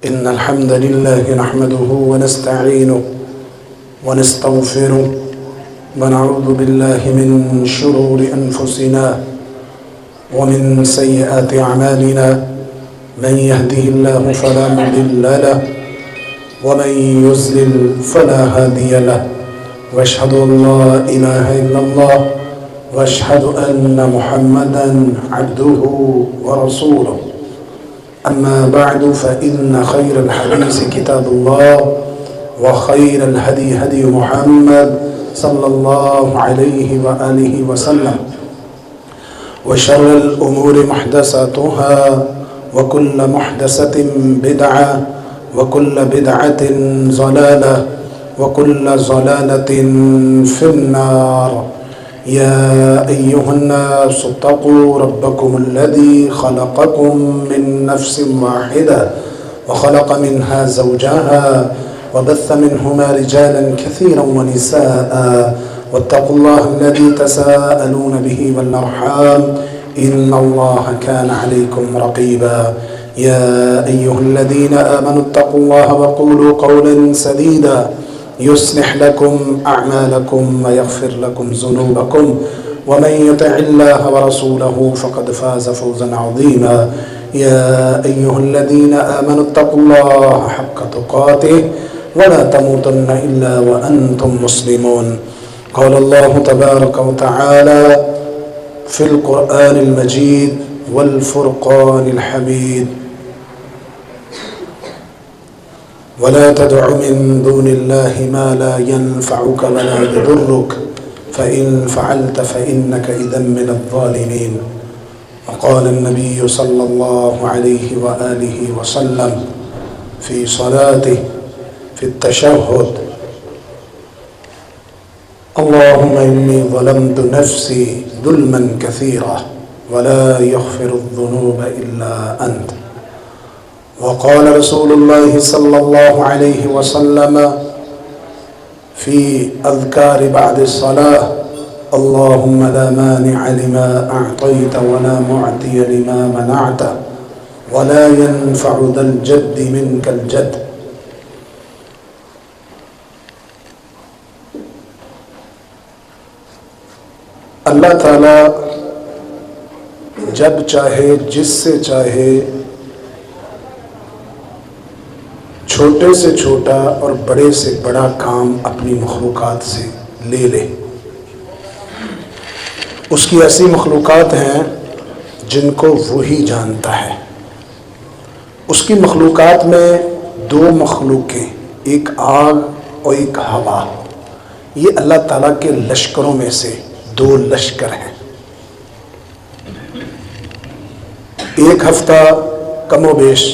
إن الحمد لله نحمده ونستعينه ونستغفره ونعوذ بالله من شرور أنفسنا ومن سيئات أعمالنا من يهده الله فلا مضل له ومن يضلل فلا هادي له وأشهد أن لا إله إلا الله وأشهد أن محمدا عبده ورسوله أما بعد فإن خير الحديث كتاب الله وخير الهدي هدي محمد صلى الله عليه وآله وسلم وشر الأمور محدثاتها وكل محدثة بدعة وكل بدعة ضلالة وكل ضلالة في النار. يا أيها الناس اتقوا ربكم الذي خلقكم من نفس واحدة وخلق منها زوجها وبث منهما رجالا كثيرا ونساء واتقوا الله الذي تساءلون به والأرحام إن الله كان عليكم رقيبا. يا أيها الذين آمنوا اتقوا الله وقولوا قولا سديدا يصلح لكم أعمالكم ويغفر لكم ذنوبكم ومن يطع الله ورسوله فقد فاز فوزا عظيما. يا أيها الذين آمنوا اتقوا الله حق تقاته ولا تموتن إلا وأنتم مسلمون. قال الله تبارك وتعالى في القرآن المجيد والفرقان الحميد: ولا تدع من دون الله ما لا ينفعك ولا يضرك فإن فعلت فإنك إذا من الظالمين. وقال النبي صلى الله عليه وآله وسلم في صلاته في التشهد: اللهم إني ظلمت نفسي ظلما كثيرا ولا يغفر الذنوب إلا أنت. وقال رسول الله صلى الله عليه وسلم في أذكار بعد الصلاة: اللهم لا مانع لما أعطيت ولا معطي لما منعت ولا ينفع ذا الجد منك الجد. اللہ تعالیٰ جب چاہے جس سے چاہے چھوٹے سے چھوٹا اور بڑے سے بڑا کام اپنی مخلوقات سے لے لے. اس کی ایسی مخلوقات ہیں جن کو وہی جانتا ہے. اس کی مخلوقات میں دو مخلوقیں، ایک آگ اور ایک ہوا، یہ اللہ تعالیٰ کے لشکروں میں سے دو لشکر ہیں. ایک ہفتہ کم و بیش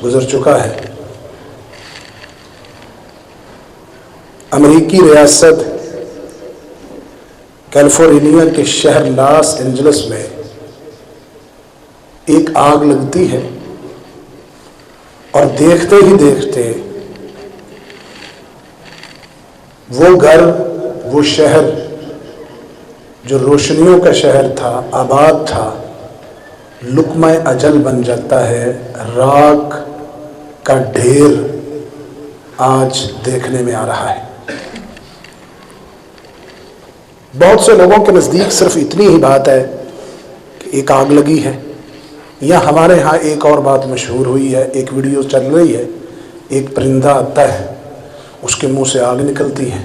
گزر چکا ہے. امریکی ریاست کیلیفورنیا کے شہر لاس اینجلس میں ایک آگ لگتی ہے اور دیکھتے ہی دیکھتے وہ گھر، وہ شہر جو روشنیوں کا شہر تھا، آباد تھا، لقمہ اجل بن جاتا ہے. راکھ کا ڈھیر آج دیکھنے میں آ رہا ہے. بہت سے لوگوں کے نزدیک صرف اتنی ہی بات ہے کہ ایک آگ لگی ہے، یا ہمارے ہاں ایک اور بات مشہور ہوئی ہے، ایک ویڈیو چل رہی ہے، ایک پرندہ آتا ہے، اس کے منہ سے آگ نکلتی ہے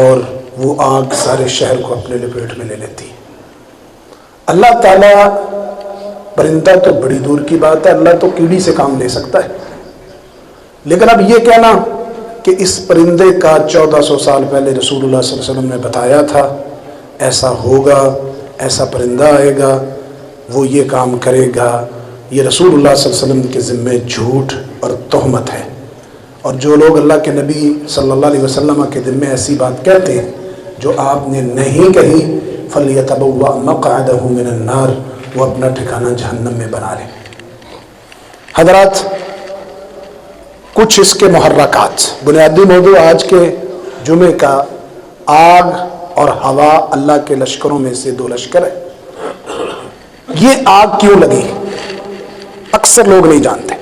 اور وہ آگ سارے شہر کو اپنے لپیٹ میں لے لیتی ہے. اللہ تعالیٰ، پرندہ تو بڑی دور کی بات ہے، اللہ تو کیڑی سے کام لے سکتا ہے. لیکن اب یہ کہنا کہ اس پرندے کا 1400 سال پہلے رسول اللہ صلی اللہ علیہ وسلم نے بتایا تھا ایسا ہوگا، ایسا پرندہ آئے گا، وہ یہ کام کرے گا، یہ رسول اللہ صلی اللہ علیہ وسلم کے ذمے جھوٹ اور تہمت ہے. اور جو لوگ اللہ کے نبی صلی اللہ علیہ وسلم کے ذمے ایسی بات کہتے ہیں جو آپ نے نہیں کہی، فَلْيَتَبَوَّأْ مَقْعَدَهُ مِنَ النَّارِ، وہ اپنا ٹھکانہ جہنم میں بنا لے. حضرات، کچھ اس کے محرکات. بنیادی موضوع آج کے جمعے کا آگ اور ہوا اللہ کے لشکروں میں سے دو لشکر ہے۔ یہ آگ کیوں لگی اکثر لوگ نہیں جانتے۔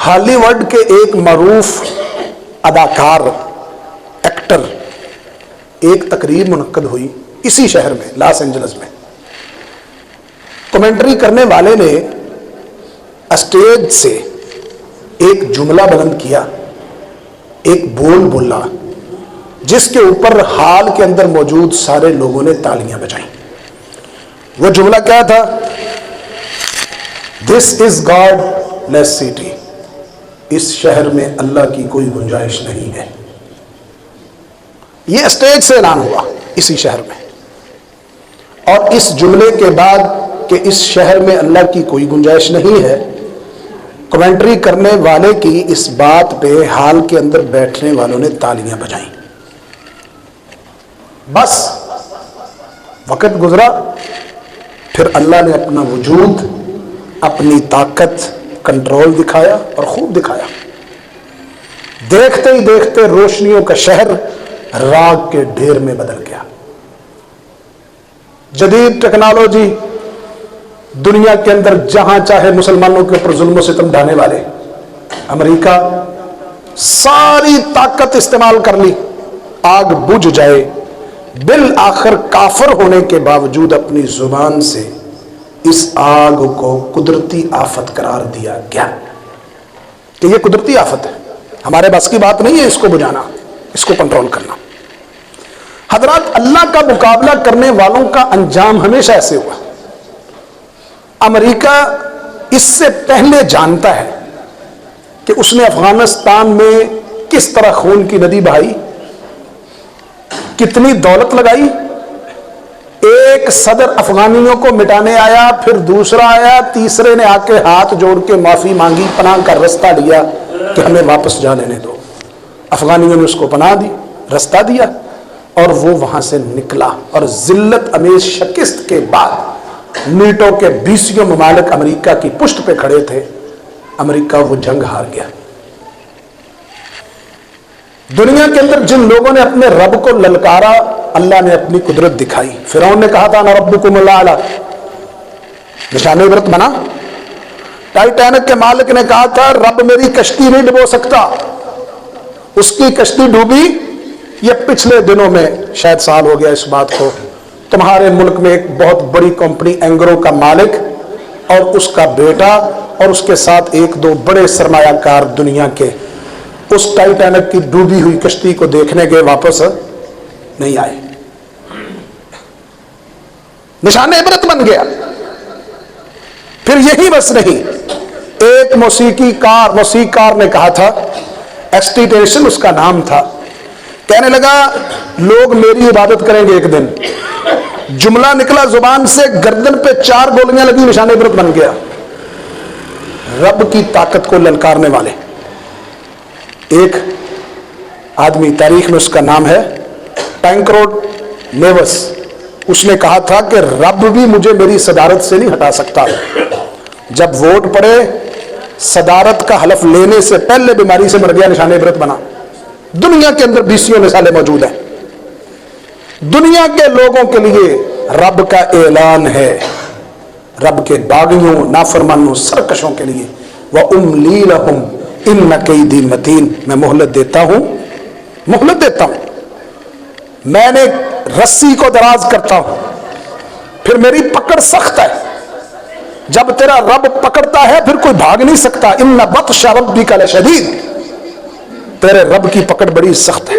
ہالی ووڈ کے ایک معروف اداکار ایکٹر ایک تقریب منعقد ہوئی اسی شہر میں لاس اینجلس میں. کمنٹری کرنے والے نے اسٹیج سے ایک جملہ بلند کیا, ایک بول بولا جس کے اوپر ہال کے اندر موجود سارے لوگوں نے تالیاں بجائیں. وہ جملہ کیا تھا؟ دس از گاڈ لیس سٹی. اس شہر میں اللہ کی کوئی گنجائش نہیں ہے. یہ اسٹیج سے اعلان ہوا اسی شہر میں, اور اس جملے کے بعد کہ اس شہر میں اللہ کی کوئی گنجائش نہیں ہے, کمنٹری کرنے والے کی اس بات پہ ہال کے اندر بیٹھنے والوں نے تالیاں بجائیں. بس وقت گزرا, پھر اللہ نے اپنا وجود, اپنی طاقت, کنٹرول دکھایا اور خوب دکھایا. دیکھتے ہی دیکھتے روشنیوں کا شہر راگ کے ڈھیر میں بدل گیا. جدید ٹیکنالوجی دنیا کے اندر جہاں چاہے مسلمانوں کے اوپر ظلم و ستم ڈھانے والے, امریکہ ساری طاقت استعمال کر لی, آگ بجھ جائے, بالآخر کافر ہونے کے باوجود اپنی زبان سے اس آگ کو قدرتی آفت قرار دیا گیا کہ یہ قدرتی آفت ہے, ہمارے بس کی بات نہیں ہے اس کو بجھانا, اس کو کنٹرول کرنا. حضرات, اللہ کا مقابلہ کرنے والوں کا انجام ہمیشہ ایسے ہوا. امریکہ اس سے پہلے جانتا ہے کہ اس نے افغانستان میں کس طرح خون کی ندی بہائی, کتنی دولت لگائی. ایک صدر افغانیوں کو مٹانے آیا, پھر دوسرا آیا, تیسرے نے آ کے ہاتھ جوڑ کے معافی مانگی, پناہ کا رستہ لیا کہ ہمیں واپس جا لینے دو. افغانیوں نے اس کو پناہ دی, رستہ دیا, اور وہ وہاں سے نکلا. اور ذلت امیز شکست کے بعد نیٹو کے 20 ممالک امریکہ کی پشت پہ کھڑے تھے, امریکہ وہ جنگ ہار گیا. دنیا کے اندر جن لوگوں نے اپنے رب کو للکارا, اللہ نے اپنی قدرت دکھائی. فرعون نے کہا تھا انا ربکم الاعلی, نشان عبرت بنا. ٹائٹینک کے مالک نے کہا تھا رب میری کشتی نہیں ڈبو سکتا, اس کی کشتی ڈوبی. یہ پچھلے دنوں میں, شاید سال ہو گیا اس بات کو, تمہارے ملک میں ایک بہت بڑی کمپنی اینگرو کا مالک اور اس کا بیٹا اور اس کے ساتھ ایک دو بڑے سرمایہ کار دنیا کے اس ٹائٹینک کی ڈوبی ہوئی کشتی کو دیکھنے گئے, واپس نہیں آئے. نشان عبرت بن گیا. پھر یہی بس نہیں, ایک موسیقار نے کہا تھا, ایکسٹیٹیشن اس کا نام تھا, کہنے لگا لوگ میری عبادت کریں گے ایک دن. جملہ نکلا زبان سے, گردن پہ 4 گولیاں لگی, نشان عبرت بن گیا. رب کی طاقت کو للکارنے والے ایک آدمی, تاریخ میں اس کا نام ہے ٹینکروڈ نیوس, اس نے کہا تھا کہ رب بھی مجھے میری صدارت سے نہیں ہٹا سکتا. جب ووٹ پڑے, صدارت کا حلف لینے سے پہلے بیماری سے مر گیا, نشان عبرت بنا. دنیا کے اندر 20 مثالیں موجود ہیں. دنیا کے لوگوں کے لیے رب کا اعلان ہے, رب کے باغیوں, نافرمانوں, سرکشوں کے لیے وَأُمْلِي لَهُمْ إِنَّ كَيْدِي مَتِينٌ, میں مہلت دیتا ہوں, مہلت دیتا ہوں, میں نے رسی کو دراز کرتا ہوں, پھر میری پکڑ سخت ہے. جب تیرا رب پکڑتا ہے پھر کوئی بھاگ نہیں سکتا. إِنَّ بَطْشَ رَبِّكَ لَشَدِيدٌ, تیرے رب کی پکڑ بڑی سخت ہے.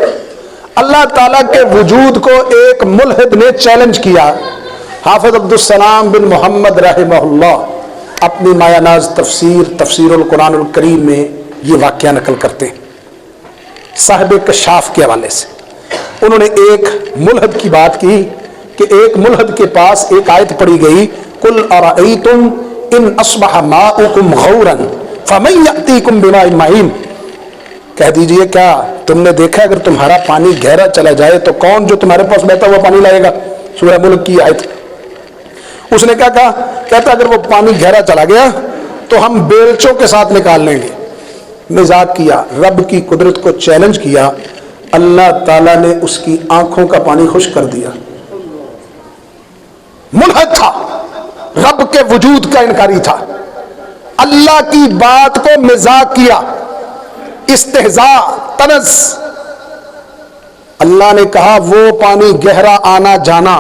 اللہ تعالیٰ کے وجود کو ایک ملحد نے چیلنج کیا. حافظ عبدالسلام بن محمد رحمہ اللہ اپنی مایہ ناز تفسیر القرآن الکریم میں یہ واقعہ نقل کرتے ہیں صاحب کشاف کے حوالے سے. انہوں نے ایک ملحد کی بات کی کہ ایک ملحد کے پاس ایک آیت پڑھی گئی, قُلْ أَرَأَيْتُمْ إِنْ أَصْبَحَ مَاؤُكُمْ غَوْرًا فَمَنْ يَأْتِيكُمْ بِمَاءٍ مَعِينٍ, کہہ دیجئے کیا تم نے دیکھا اگر تمہارا پانی گہرا چلا جائے تو کون جو تمہارے پاس بہتا ہوا پانی لائے گا. سورہ ملک کی آیت. اس نے کیا کہا, کہتا اگر وہ پانی گہرا چلا گیا تو ہم بیلچوں کے ساتھ نکال لیں گے. مزاق کیا, رب کی قدرت کو چیلنج کیا, اللہ تعالیٰ نے اس کی آنکھوں کا پانی خشک کر دیا. ملحد تھا, رب کے وجود کا انکاری تھا. اللہ کی بات کو مذاق کیا، استہزاء، طنز۔ اللہ نے کہا وہ پانی گہرا آنا جانا،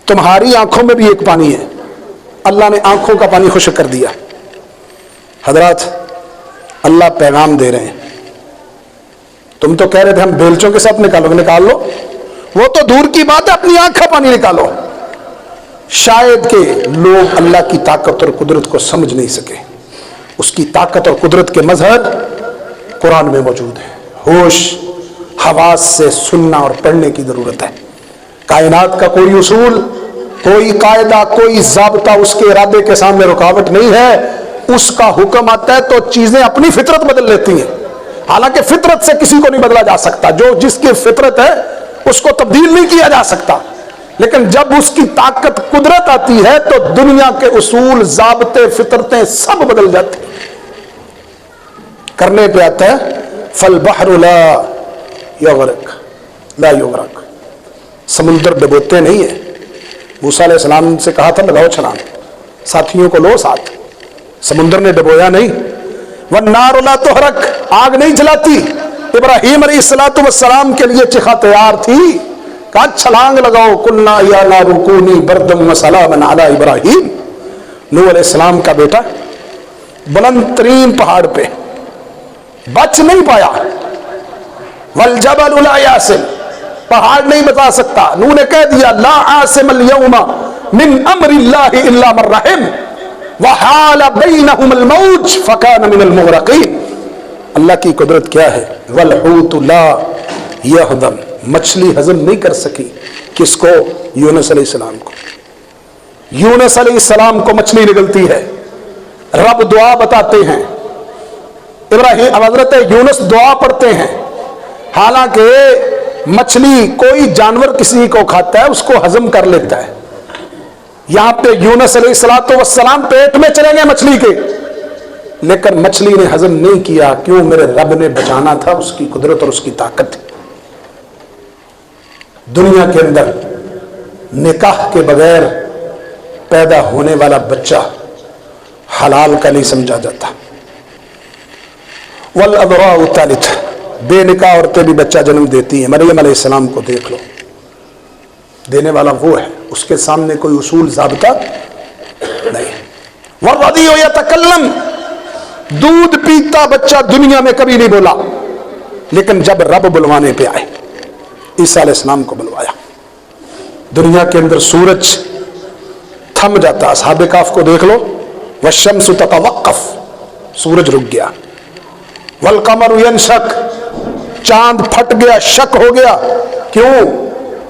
تمہاری آنکھوں میں بھی ایک پانی ہے، اللہ نے آنکھوں کا پانی خشک کر دیا۔ حضرات اللہ پیغام دے رہے ہیں، تم تو کہہ رہے تھے ہم بیلچوں کے ساتھ نکال لو، وہ تو دور کی بات ہے، اپنی آنکھ کا پانی نکالو۔ شاید کہ لوگ اللہ کی طاقت اور قدرت کو سمجھ نہیں سکے، اس کی طاقت اور قدرت کے مظہر قرآن میں موجود ہے۔ ہوش حواس سے سننا اور پڑھنے کی ضرورت ہے۔ کائنات کا کوئی اصول، کوئی قاعدہ، کوئی ضابطہ اس کے ارادے کے سامنے رکاوٹ نہیں ہے۔ اس کا حکم آتا ہے تو چیزیں اپنی فطرت بدل لیتی ہیں، حالانکہ فطرت سے کسی کو نہیں بدلا جا سکتا، جو جس کی فطرت ہے اس کو تبدیل نہیں کیا جا سکتا، لیکن جب اس کی طاقت قدرت آتی ہے تو دنیا کے اصول، ضابطے، فطرتیں سب بدل جاتی ہیں۔ کرنے پہ آتا ہے فالبحر لا یغرق، سمندر ڈبوتے نہیں ہے۔ موسیٰ علیہ السلام سے کہا تھا لگاؤ چھلانگ، ساتھیوں کو لو ساتھ، سمندر نے ڈبویا نہیں۔ والنار لا تحرق، آگ نہیں جلاتی۔ ابراہیم علیہ السلام کے لیے چیخا تیار تھی، کہا چھلانگ لگاؤ، قلنا یا نار کونی بردا وسلاما علی ابراہیم۔ نوح علیہ السلام کا بیٹا بلند ترین پہاڑ پہ بچ نہیں پایا، والجبل لا یعصم، پہاڑ نہیں بتا سکتا۔ نوح نے کہہ دیا لا عاصم اليوم من امر اللہ الا من رحم وحال بینہم الموج فکان من المغرقین۔ اللہ کی قدرت کیا ہے؟ والحوت لا یہضم، مچھلی ہضم نہیں کر سکی، کس کو؟ یونس علیہ السلام کو۔ یونس علیہ السلام کو مچھلی نگلتی ہے، رب دعا بتاتے ہیں، ابراہیم حضرت یونس دعا پڑھتے ہیں، حالانکہ مچھلی کوئی جانور کسی کو کھاتا ہے اس کو ہضم کر لیتا ہے، یہاں پہ یونس علیہ السلام پیٹ میں چلے گئے مچھلی کے، لیکن مچھلی نے ہضم نہیں کیا، کیوں؟ میرے رب نے بچانا تھا، اس کی قدرت اور اس کی طاقت۔ دنیا کے اندر نکاح کے بغیر پیدا ہونے والا بچہ حلال کا نہیں سمجھا جاتا۔ والأبراء الثالث، بے نکاح عورتیں بھی بچہ جنم دیتی ہیں۔ مریم علیہ السلام کو دیکھ لو، دینے والا وہ ہے، اس کے سامنے کوئی اصول ضابطہ نہیں۔ والرضیع یتکلم، دودھ پیتا بچہ دنیا میں کبھی نہیں بولا، لیکن جب رب بلوانے پہ آئے، عیسیٰ علیہ السلام کو بلوایا، دنیا کے اندر سورج تھم جاتا۔ اصحاب کہف کو دیکھ لو، والشمس تتوقف، سورج رک گیا۔ والقمر ینشق، چاند پھٹ گیا، شک ہو گیا، کیوں؟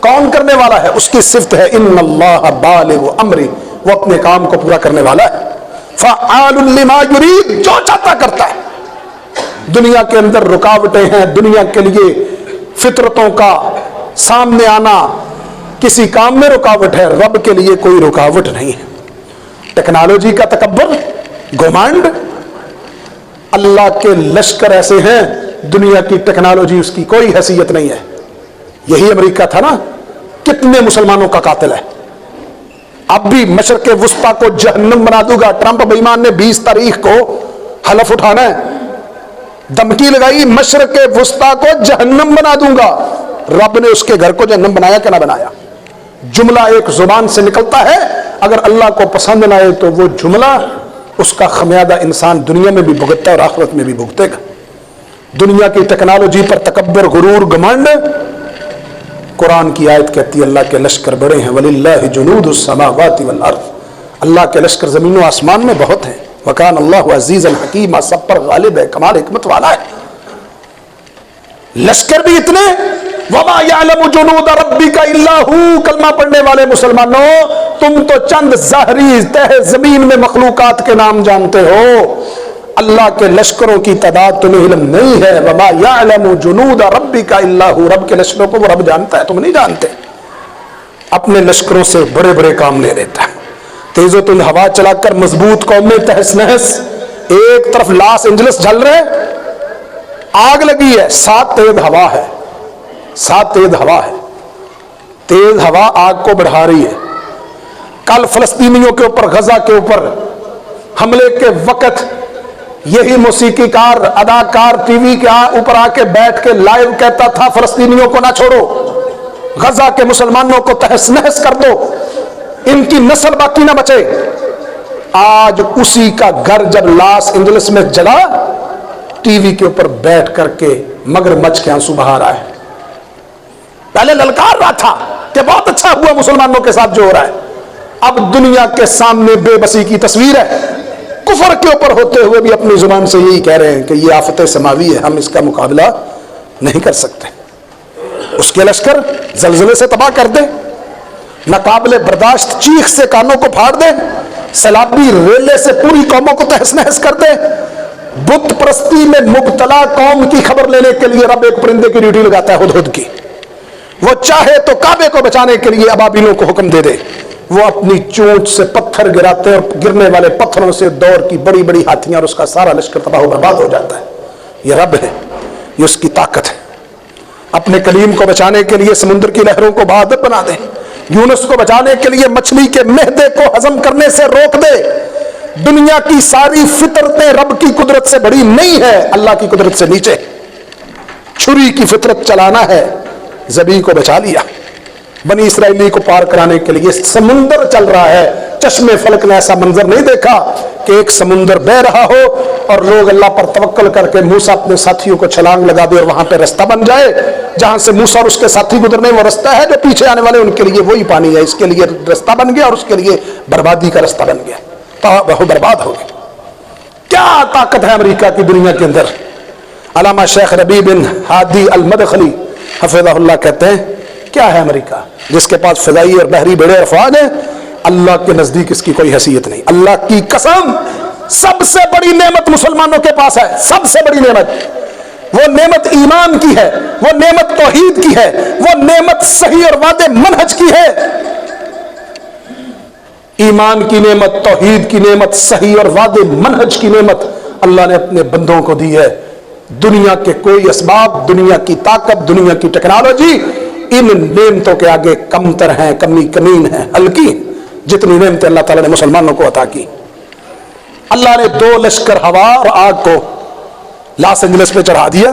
کون کرنے والا ہے؟ اس کی صفت ہے ان اللہ بالغ امری، وہ اپنے کام کو پورا کرنے والا ہے۔ فعال لما یرید، جو چاہتا کرتا ہے۔ دنیا کے اندر رکاوٹیں ہیں، دنیا کے لیے فطرتوں کا سامنے آنا، کسی کام میں رکاوٹ ہے، رب کے لیے کوئی رکاوٹ نہیں ہے۔ ٹیکنالوجی کا تکبر، گھمنڈ، اللہ کے لشکر ایسے ہیں، دنیا کی ٹیکنالوجی اس کی کوئی حیثیت نہیں ہے۔ یہی امریکہ تھا نا، کتنے مسلمانوں کا قاتل ہے، اب بھی مشرق وسطیٰ کو جہنم بنا دوں گا۔ ٹرمپ بے ایمان نے 20 تاریخ کو حلف اٹھانا ہے، دھمکی لگائی مشرق وسطیٰ کو جہنم بنا دوں گا۔ رب نے اس کے گھر کو جہنم بنایا کہ نہ بنایا؟ جملہ ایک زبان سے نکلتا ہے، اگر اللہ کو پسند نہ آئے تو وہ جملہ، اس کا خمیادہ انسان دنیا میں بھی بھگتتا ہے اور آخرت میں بھی بھگتے گا۔ دنیا کی ٹیکنالوجی پر تکبر، غرور، گھمنڈ، قرآن کی آیت کہتی ہے اللہ کے لشکر بڑے ہیں، وَلِلَّهِ جُنُودُ السَّمَاوَاتِ وَالْأَرْضِ، اللہ کے لشکر زمین و آسمان میں بہت ہیں۔ وَكَانَ اللَّهُ عَزِيزًا حَكِيمًا، سب پر غالب ہے، کمال حکمت والا ہے۔ لشکر بھی اتنے، وَمَا يَعْلَمُ جُنُودَ رَبِّكَ إِلَّا هُوَ، کلمہ پڑھنے والے مسلمانوں، تم تو چند ظاہری تہ زمین میں مخلوقات کے نام جانتے ہو، اللہ کے لشکروں کی تعداد تمہیں علم نہیں ہے۔ وَمَا يَعْلَمُ جُنُودَ رَبِّكَ إِلَّا هُوَ، رب کے لشکروں کو وہ رب جانتا ہے، تم نہیں جانتے۔ اپنے لشکروں سے بڑے بڑے کام لے لیتا ہے، تیز و تند ہوا چلا کر مضبوط قومیں تہس نہس۔ ایک طرف لاس اینجلس جل رہے، آگ لگی ہے، 7 تیز ہوا ہے، 7 تیز ہوا ہے، تیز ہوا آگ کو بڑھا رہی ہے۔ کل فلسطینیوں کے اوپر، غزہ کے اوپر حملے کے وقت یہی موسیقی کار اداکار ٹی وی کے اوپر آ کے بیٹھ کے لائیو کہتا تھا فلسطینیوں کو نہ چھوڑو، غزہ کے مسلمانوں کو تہس نہس کر دو، ان کی نسل باقی نہ بچے۔ آج اسی کا گھر جب لاس اینجلس میں جلا، ٹی وی کے اوپر بیٹھ کر کے مگرمچھ کے آنسو بہا رہا ہے۔ پہلے للکار رہا تھا کہ بہت اچھا ہوا مسلمانوں کے ساتھ جو ہو رہا ہے، اب دنیا کے سامنے بے بسی کی تصویر ہے۔ کفر کے اوپر ہوتے ہوئے بھی اپنی زبان سے یہی کہہ رہے ہیں کہ یہ آفت سماوی ہے، ہم اس کا مقابلہ نہیں کر سکتے۔ اس کے لشکر زلزلے سے تباہ کر دے، ناقابل برداشت چیخ سے کانوں کو پھاڑ دے، سیلابی ریلے سے پوری قوموں کو تہس نہس کر دے۔ بت پرستی میں مبتلا قوم کی خبر لینے کے لیے رب ایک پرندے کی ڈیوٹی لگاتا ہے، ہدہد کی۔ وہ چاہے تو کعبے کو بچانے کے لیے ابابیلوں کو حکم دے دے، وہ اپنی چونچ سے پتھر گراتے ہیں اور گرنے والے پتھروں سے دور کی بڑی بڑی ہاتھیاں اور اس کا سارا لشکر تباہ و برباد ہو جاتا ہے۔ یہ رب ہے، یہ اس کی طاقت ہے۔ اپنے کلیم کو بچانے کے لیے سمندر کی لہروں کو بہادر بنا دے، یونس کو بچانے کے لیے مچھلی کے معدے کو ہضم کرنے سے روک دے۔ دنیا کی ساری فطرتیں رب کی قدرت سے بڑی نہیں ہے، اللہ کی قدرت سے نیچے۔ چھری کی فطرت چلانا ہے، ذبی کو بچا لیا۔ بنی اسرائیلی کو پار کرانے کے لیے سمندر چل رہا ہے، چشمے فلک نے ایسا منظر نہیں دیکھا کہ ایک سمندر بہ رہا ہو اور لوگ اللہ پر توکل کر کے موسیٰ اپنے ساتھیوں کو چھلانگ لگا دے اور وہاں پہ رستہ بن جائے، جہاں سے موسیٰ اور اس کے ساتھی گزرنے وہ رستہ ہے، جو پیچھے آنے والے ان کے لیے وہی پانی ہے، اس کے لیے رستہ بن گیا اور اس کے لیے بربادی کا رستہ بن گیا، وہ برباد ہو گئے۔ کیا طاقت ہے امریکہ کی دنیا کے اندر؟ علامہ شیخ ربیع بن ہادی المدخلی حفظہ اللہ کہتے ہیں کیا ہے امریکہ؟ جس کے پاس فضائی اور بحری بیڑے افواج ہیں، اللہ کے نزدیک اس کی کوئی حیثیت نہیں۔ اللہ کی قسم، سب سے بڑی نعمت مسلمانوں کے پاس ہے، سب سے بڑی نعمت۔ وہ نعمت ایمان کی ہے، وہ نعمت توحید کی ہے، وہ نعمت صحیح اور واضح منہج کی ہے۔ ایمان کی نعمت، توحید کی نعمت، صحیح اور واضح منہج کی نعمت اللہ نے اپنے بندوں کو دی ہے۔ دنیا کے کوئی اسباب، دنیا کی طاقت، دنیا کی ٹیکنالوجی ان نعمتوں کے آگے کمتر ہیں، کمین ہیں، ہلکی ہیں، جتنی نعمتیں اللہ تعالیٰ نے مسلمانوں کو عطا کی۔ اللہ نے 2 لشکر ہوا اور آگ کو لاس اینجلس پہ چڑھا دیا۔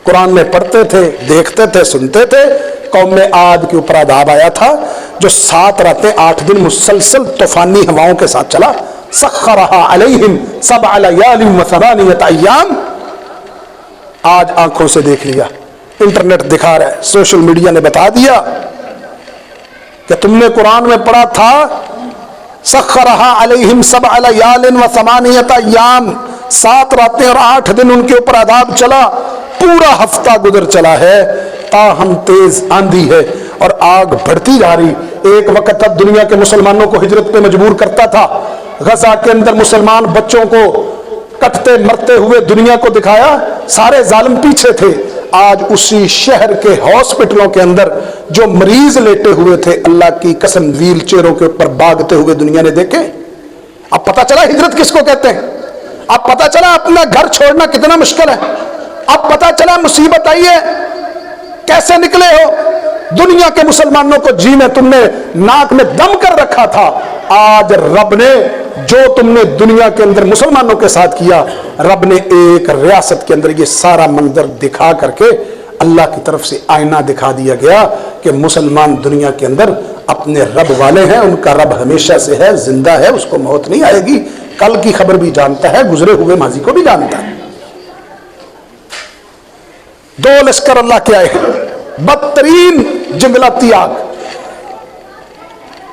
قرآن میں پڑھتے تھے، دیکھتے تھے، سنتے تھے، قوم عاد کے اوپر عذاب آیا تھا جو 7 راتیں 8 دن مسلسل طوفانی ہواؤں کے ساتھ چلا۔ سخرھا علیہم 7 لیال و 8 ایام۔ آج آنکھوں سے دیکھ لیا، انٹرنیٹ دکھا رہا ہے، سوشل میڈیا نے بتا دیا کہ تم نے قرآن میں پڑھا تھا سخرھا علیہم 7 لیال و 8 ایام، 7 راتیں اور 8 دن ان کے اوپر عذاب چلا۔ پورا ہفتہ گزر چلا ہے، تاہم تیز آندھی ہے اور آگ بڑھتی جا رہی۔ ایک وقت تک دنیا کے مسلمانوں کو ہجرت پہ مجبور کرتا تھا، غزہ کے اندر مسلمان بچوں کو کٹتے مرتے ہوئے دنیا کو دکھایا، سارے ظالم پیچھے تھے۔ آج اسی شہر کے ہاسپٹلوں کے اندر جو مریض لیٹے ہوئے تھے، اللہ کی قسم ویل چیئروں کے اوپر بھاگتے ہوئے دنیا نے دیکھے۔ اب پتہ چلا ہجرت کس کو کہتے ہیں، اب پتہ چلا اپنا گھر چھوڑنا کتنا مشکل ہے، اب پتہ چلا مصیبت آئی ہے کیسے نکلے ہو۔ دنیا کے مسلمانوں کو جی میں تم نے ناک میں دم کر رکھا تھا، آج رب نے جو تم نے دنیا کے اندر مسلمانوں کے ساتھ کیا، رب نے ایک ریاست کے اندر یہ سارا منظر دکھا کر کے اللہ کی طرف سے آئینہ دکھا دیا گیا کہ مسلمان دنیا کے اندر اپنے رب والے ہیں، ان کا رب ہمیشہ سے ہے، زندہ ہے، اس کو موت نہیں آئے گی، کل کی خبر بھی جانتا ہے، گزرے ہوئے ماضی کو بھی جانتا ہے۔ 2 لشکر اللہ کے آئے ہیں، بدترین جنگلاتی آگ،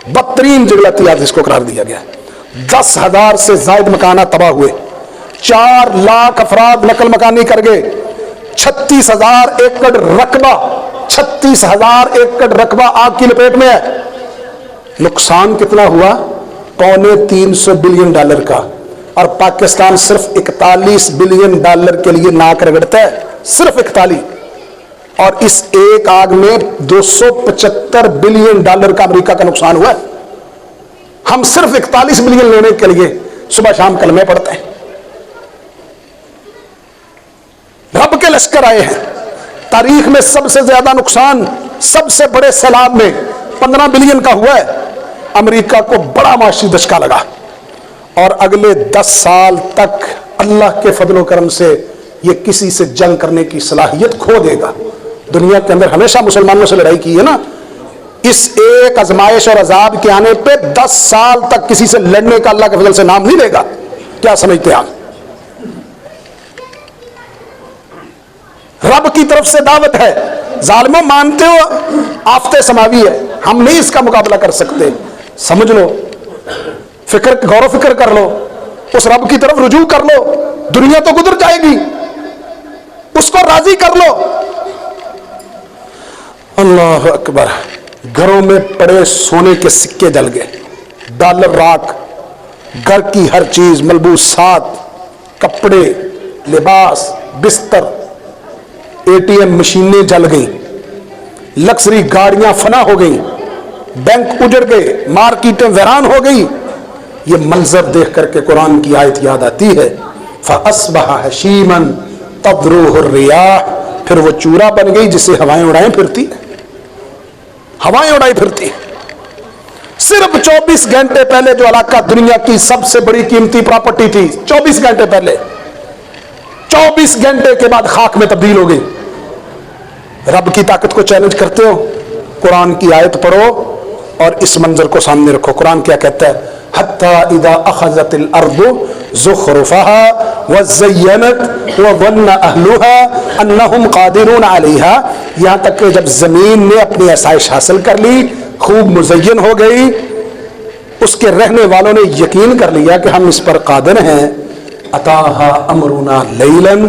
بدترین جنگلاتی آگ جس کو قرار دیا گیا۔ 10,000 سے زائد مکانات تباہ ہوئے، 4 لاکھ افراد نقل مکانی کر گئے، 36,000 ایکڑ رقبہ، 36,000 ایکڑ رقبہ آگ کی لپیٹ میں ہے۔ نقصان کتنا ہوا؟ $250 بلین کا، اور پاکستان صرف $41 بلین کے لیے ناک رگڑتا ہے، صرف 41۔ اور اس ایک آگ میں $275 بلین کا امریکہ کا نقصان ہوا ہے۔ ہم صرف 41 بلین لینے کے لیے صبح شام کلمے پڑھتے ہیں۔ رب کے لشکر آئے ہیں، تاریخ میں سب سے زیادہ نقصان سب سے بڑے سیلاب میں 15 بلین کا ہوا ہے۔ امریکہ کو بڑا معاشی دھچکا لگا، اور اگلے 10 سال تک اللہ کے فضل و کرم سے یہ کسی سے جنگ کرنے کی صلاحیت کھو دے گا. دنیا کے اندر ہمیشہ مسلمانوں سے لڑائی کی ہے نا, اس ایک آزمائش اور عذاب کے آنے پہ 10 سال تک کسی سے لڑنے کا اللہ کے فضل سے نام نہیں لے گا. کیا سمجھتے ہیں آپ؟ رب کی طرف سے دعوت ہے. ظالموں مانتے ہو آفت سماوی ہے, ہم نہیں اس کا مقابلہ کر سکتے. سمجھ لو, غور و فکر کر لو, اس رب کی طرف رجوع کر لو. دنیا تو گزر جائے گی, اس کو راضی کر لو. اللہ اکبر. گھروں میں پڑے سونے کے سکے جل گئے, ڈالر راکھ, گھر کی ہر چیز, ملبوسات, کپڑے, لباس, بستر, ATM مشینیں جل گئیں, لکسری گاڑیاں فنا ہو گئیں, بینک اجڑ گئے, مارکیٹیں ویران ہو گئی. یہ منظر دیکھ کر کے قرآن کی آیت یاد آتی ہے, فَأَصْبَحَ هَشِيمًا تَذْرُوهُ الرِّيَاحُ. پھر وہ چورا بن گئی جسے ہوائیں اڑائیں پھرتی, ہوائیں اڑائی پھرتی. صرف 24 گھنٹے پہلے جو علاقہ دنیا کی سب سے بڑی قیمتی پراپرٹی تھی, 24 گھنٹے پہلے, 24 گھنٹے کے بعد خاک میں تبدیل ہو گئی. رب کی طاقت کو چیلنج کرتے ہو؟ قرآن کی آیت پڑھو اور اس منظر کو سامنے رکھو. قرآن کیا کہتا ہے؟ حتی اذا اخذت الارض زخرفها وزینت وظن اہلها انہم قادرون علیہا. یہاں تک کہ جب زمین نے اپنی آسائش حاصل کر لی, خوب مزین ہو گئی, اس کے رہنے والوں نے یقین کر لیا کہ ہم اس پر قادر ہیں. اتاہا امرنا لیلاً,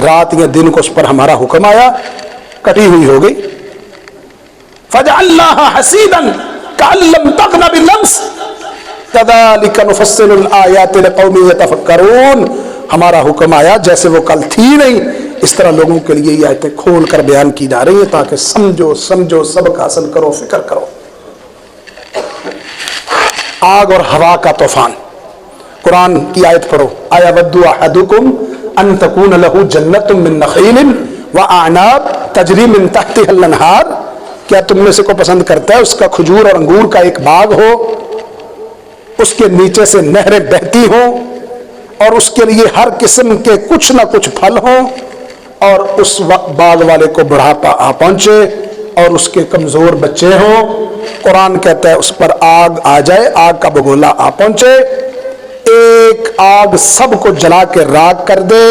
رات یا دن کو اس پر ہمارا حکم آیا, کٹی ہوئی ہو گئی. فجعلناها حسیداً کأن لم تغن بالامس کذالک نفصل الآیات لقوم یتفکرون. ہمارا حکم آیا جیسے وہ کل تھی نہیں, اس طرح لوگوں کے لیے یہ آیتیں کھول کر بیان کی جا رہی ہیں تاکہ سمجھو سبق حاصل کرو, فکر کرو. آگ اور ہوا کا طوفان. قرآن کی آیت پڑھو. اَیَوَدُّ أَحَدُكُمْ أَن تَكُونَ لَهُ جَنَّةٌ مِّن نَخِيلٍ وَأَعْنَابٍ تَجْرِي مِن تَحْتِهَا الْأَنْهَارُ. کیا تم میں سے کوئی پسند کرتا ہے اس کا کھجور اور انگور کا ایک باغ ہو, اس کے نیچے سے نہریں بہتی ہوں, اور اس کے لیے ہر قسم کے کچھ نہ کچھ پھل ہوں, اور اس باغ والے کو بڑھاپا آ پہنچے اور اس کے کمزور بچے ہوں. قرآن کہتا ہے اس پر آگ آ جائے, آگ کا بگولا آ پہنچے, ایک آگ سب کو جلا کے راکھ کر دے.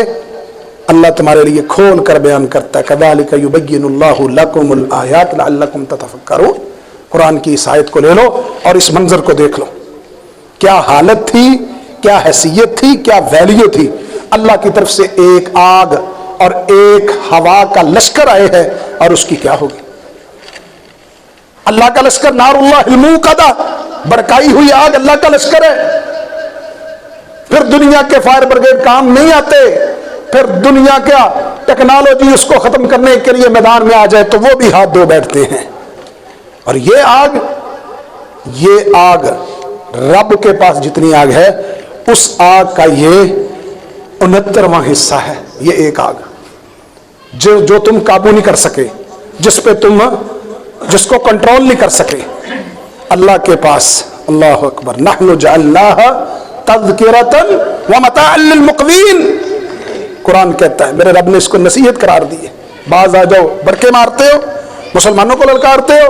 اللہ تمہارے لیے کھول کر بیان کرتا ہے کذالک یبین اللہ لکم الآیات لعلکم تتفکرون. قرآن کی اس آیت کو لے لو اور اس منظر کو دیکھ لو. کیا حالت تھی, کیا حیثیت تھی, کیا ویلیو تھی. اللہ کی طرف سے ایک آگ اور ایک ہوا کا لشکر آئے ہے, اور اس کی کیا ہوگی. اللہ کا لشکر نار اللہ الموقدہ, بڑکائی ہوئی آگ اللہ کا لشکر ہے. پھر دنیا کے فائر بریگیڈ کام نہیں آتے, پھر دنیا کا ٹیکنالوجی اس کو ختم کرنے کے لیے میدان میں آ جائے تو وہ بھی ہاتھ دھو بیٹھتے ہیں. اور یہ آگ رب کے پاس جتنی آگ ہے, اس آگ کا یہ 69واں حصہ ہے. یہ ایک آگ جو تم قابو نہیں کر سکے, جس کو کنٹرول نہیں کر سکے. اللہ کے پاس, اللہ اکبر, نحن جعلناها تذکرۃ ومتاعا للمقوین. قرآن کہتا ہے میرے رب نے اس کو نصیحت قرار دی ہے. باز آ جاؤ, بڑکے مارتے ہو, مسلمانوں کو للکارتے ہو,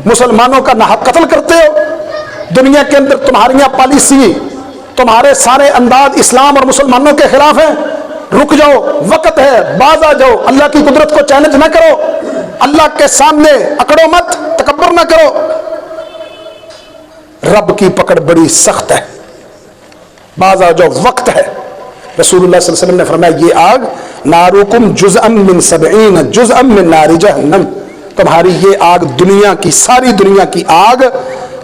مسلمانوں کا ناحق قتل کرتے ہو, دنیا کے اندر تمہاری پالیسی, تمہارے سارے انداز اسلام اور مسلمانوں کے خلاف ہیں. رک جاؤ, وقت ہے, باز آ جاؤ. اللہ کی قدرت کو چیلنج نہ کرو, اللہ کے سامنے اکڑو مت, تکبر نہ کرو. رب کی پکڑ بڑی سخت ہے, باز آ جاؤ, وقت ہے. رسول اللہ صلی اللہ علیہ وسلم نے فرمایا یہ آگ ناروکم جزءا من 70 جزءا من نار جہنم. تمہاری یہ آگ دنیا کی, ساری دنیا کی آگ,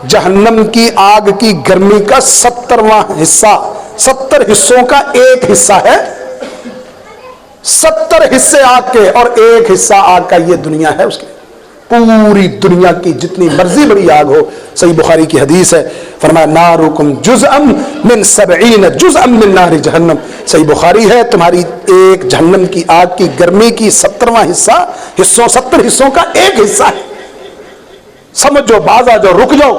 جہنم کی آگ کی گرمی کا 70واں حصہ, 70 حصوں کا ایک حصہ ہے. 70 حصے آگ کے اور ایک حصہ آگ کا یہ دنیا ہے. اس کے پوری دنیا کی جتنی مرضی بڑی آگ ہو, صحیح بخاری کی حدیث ہے, فرمایا نارکم جزءا من 70 جزءا من نار جہنم. صحیح بخاری ہے, تمہاری ایک جہنم کی آگ کی گرمی کی 70واں حصہ, 70 حصوں کا ایک حصہ ہے. سمجھو, باز آ جاؤ, رک جاؤ.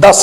10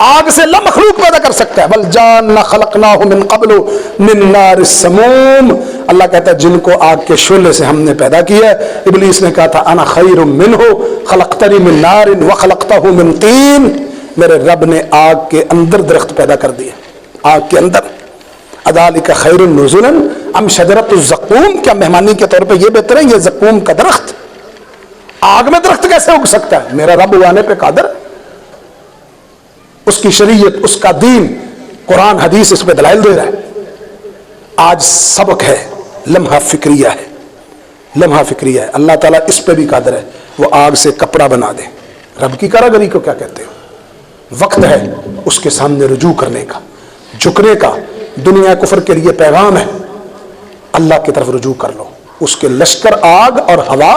آگ سے اللہ مخلوق پیدا کر سکتا ہے. والجان خلقناہ من قبل من نار السموم. اللہ کہتا ہے جن کو آگ کے شعلے سے ہم نے پیدا کیا ہے. ابلیس نے کہا تھا انا خیر منہ خلقتنی من نار وخلقتہ من طین. میرے رب نے آگ کے اندر درخت پیدا کر دیا, آگ کے اندر. اذالک خیر نزلا ام شجرۃ الزقوم. کیا مہمانی کے طور پہ یہ بہتر ہے یہ زقوم کا درخت؟ آگ میں درخت کیسے اگ سکتا ہے؟ میرا رب اگانے پہ قادر. اس کی شریعت, اس کا دین, قرآن حدیث اس پہ دلائل دے رہا ہے. آج سبق ہے, لمحہ فکریہ ہے, لمحہ فکریہ ہے. اللہ تعالیٰ اس پہ بھی قادر ہے, وہ آگ سے کپڑا بنا دے. رب کی کاراگری کو کیا کہتے ہو؟ وقت ہے اس کے سامنے رجوع کرنے کا, جھکنے کا. دنیا کفر کے لیے پیغام ہے, اللہ کی طرف رجوع کر لو. اس کے لشکر آگ اور ہوا,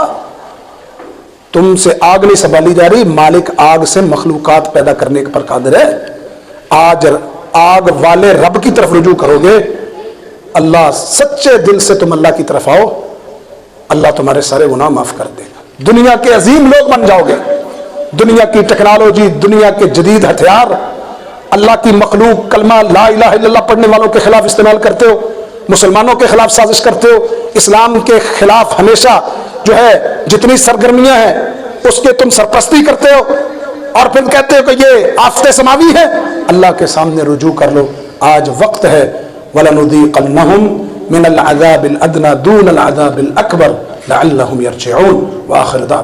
تم سے آگ نہیں سنبھالی جا رہی, مالک آگ سے مخلوقات پیدا کرنے پر قادر ہے. آج آگ والے رب کی طرف رجوع کرو گے, اللہ سچے دل سے تم اللہ کی طرف آؤ, اللہ تمہارے سارے گناہ معاف کر دے گا. دنیا کے عظیم لوگ بن جاؤ گے. دنیا کی ٹیکنالوجی, دنیا کے جدید ہتھیار, اللہ کی مخلوق کلمہ لا الہ الا اللہ پڑھنے والوں کے خلاف استعمال کرتے ہو, مسلمانوں کے خلاف سازش کرتے ہو, اسلام کے خلاف ہمیشہ جو ہے جتنی سرگرمیاں ہیں اس کے تم سرپرستی کرتے ہو, اور پھر کہتے ہو کہ یہ آفت سماوی ہے. اللہ کے سامنے رجوع کر لو, آج وقت ہے. وَلَنُذِيقَنَّهُمْ مِنَ الْعَذَابِ الْأَدْنَى دُونَ الْعَذَابِ الْأَكْبَرِ لَعَلَّهُمْ يَرْجِعُونَ. وآخر دعوانا